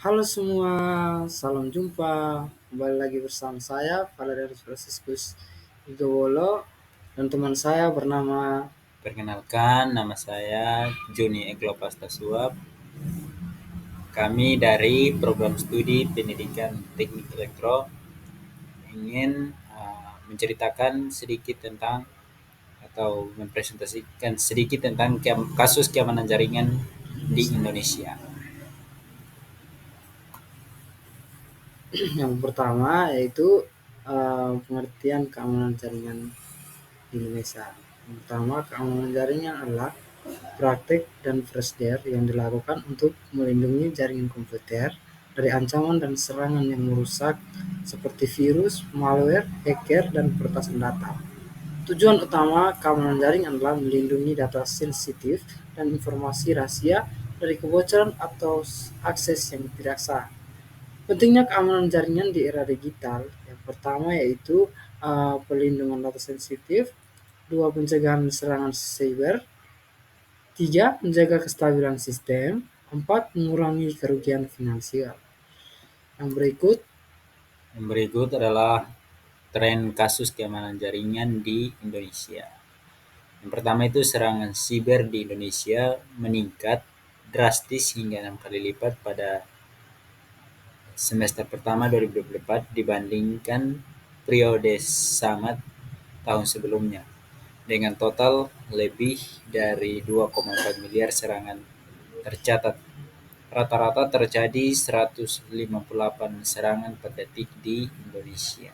Halo semua, salam jumpa. Kembali lagi bersama saya, Valerianus Franciscus Igowolo, dan teman saya bernama. Perkenalkan, nama saya Joni Eglopasta Suap. Kami dari program studi pendidikan teknik elektro ingin menceritakan sedikit tentang atau mempresentasikan sedikit tentang kasus keamanan jaringan di Indonesia. Yang pertama yaitu pengertian keamanan jaringan di Indonesia. Yang pertama, keamanan jaringan adalah praktik dan prosedur yang dilakukan untuk melindungi jaringan komputer dari ancaman dan serangan yang merusak seperti virus, malware, hacker, dan peretasan data. Tujuan utama keamanan jaringan adalah melindungi data sensitif dan informasi rahasia dari kebocoran atau akses yang tidak sah. Pentingnya keamanan jaringan di era digital, yang pertama yaitu pelindungan data sensitif, dua pencegahan serangan cyber, tiga menjaga kestabilan sistem, empat mengurangi kerugian finansial. Yang berikut. Yang berikut adalah tren kasus keamanan jaringan di Indonesia. Yang pertama itu serangan siber di Indonesia meningkat drastis hingga 6 kali lipat pada semester pertama 2024 dibandingkan periode sama tahun sebelumnya, dengan total lebih dari 2,4 miliar serangan tercatat. Rata-rata terjadi 158 serangan per detik di Indonesia.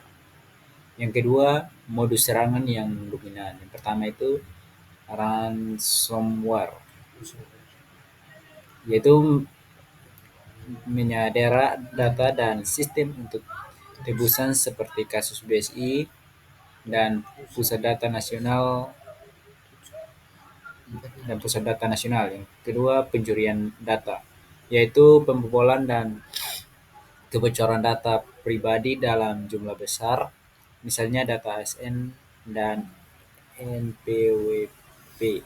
Yang kedua, modus serangan yang dominan. Yang pertama itu ransomware, yaitu menyadera data dan sistem untuk tebusan seperti kasus BSI dan Pusat Data Nasional Pusat Data Nasional. Yang kedua, pencurian data, yaitu pembobolan dan kebocoran data pribadi dalam jumlah besar, misalnya data ASN dan NPWP.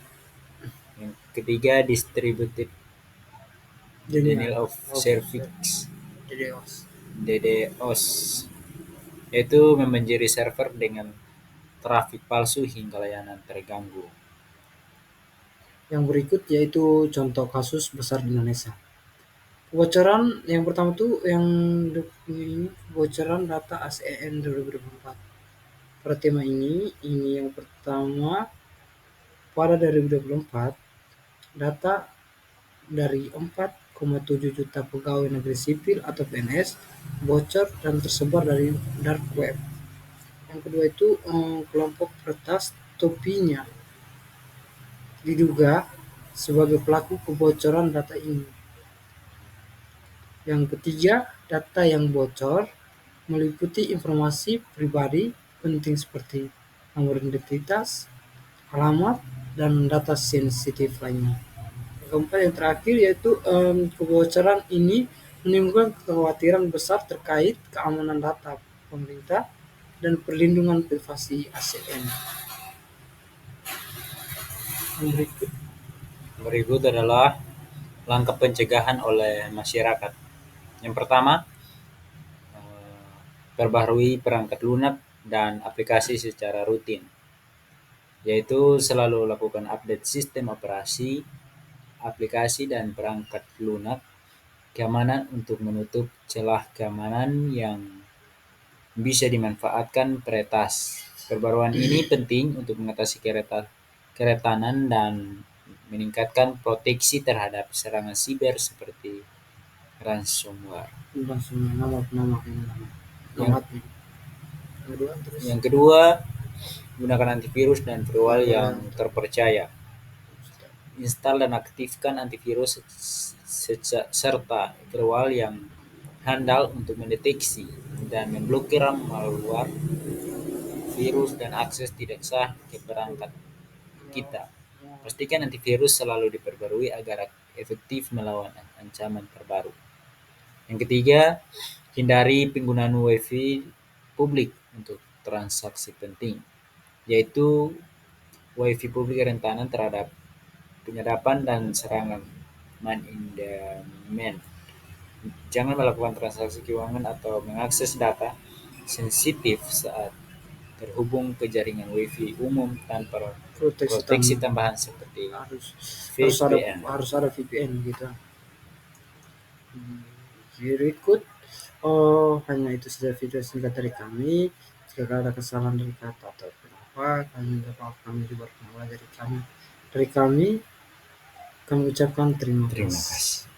Yang ketiga, distributed denial of service DDoS, yaitu membanjiri server dengan trafik palsu hingga layanan terganggu. Yang berikut yaitu contoh kasus besar di Indonesia. Kebocoran yang pertama tuh yang ini kebocoran data ASEAN 2024. Pada tema ini yang pertama, pada 2024 data dari 4,7 juta pegawai negeri sipil atau PNS bocor dan tersebar dari dark web. Yang kedua itu kelompok peretas topinya diduga sebagai pelaku kebocoran data ini. Yang ketiga, data yang bocor meliputi informasi pribadi penting seperti nomor identitas, alamat, dan data sensitif lainnya. Yang keempat, yang terakhir yaitu kebocoran ini menimbulkan kekhawatiran besar terkait keamanan data pemerintah dan perlindungan privasi ASN. Yang berikut. Berikut adalah langkah pencegahan oleh masyarakat. Yang pertama, perbaharui perangkat lunak dan aplikasi secara rutin, yaitu selalu lakukan update sistem operasi, aplikasi dan perangkat lunak keamanan untuk menutup celah keamanan yang bisa dimanfaatkan peretas. Perbaruan ini penting untuk mengatasi keretanan dan meningkatkan proteksi terhadap serangan siber seperti ransomware. Langsung nama Yang, nama kedua terus yang kedua, gunakan antivirus dan firewall yang terpercaya. Install dan aktifkan antivirus serta firewall yang handal untuk mendeteksi dan memblokir malware, virus, dan akses tidak sah ke perangkat kita. Pastikan antivirus selalu diperbarui agar efektif melawan ancaman terbaru. Yang ketiga, hindari penggunaan WiFi publik untuk transaksi penting, yaitu WiFi publik rentan terhadap penyadapan dan serangan man in the man. Jangan melakukan transaksi keuangan atau mengakses data sensitif saat terhubung ke jaringan WiFi umum tanpa Proteksi proteksi tambahan. tambahan seperti Harus harus ada VPN. harus ada VPN gitu. Berikut, oh hanya itu saja video singkat dari kami. Jika ada kesalahan dari kata atau apa, kami minta maaf, kami juga dari kami. Kami ucapkan terima Terima kasih. kasih.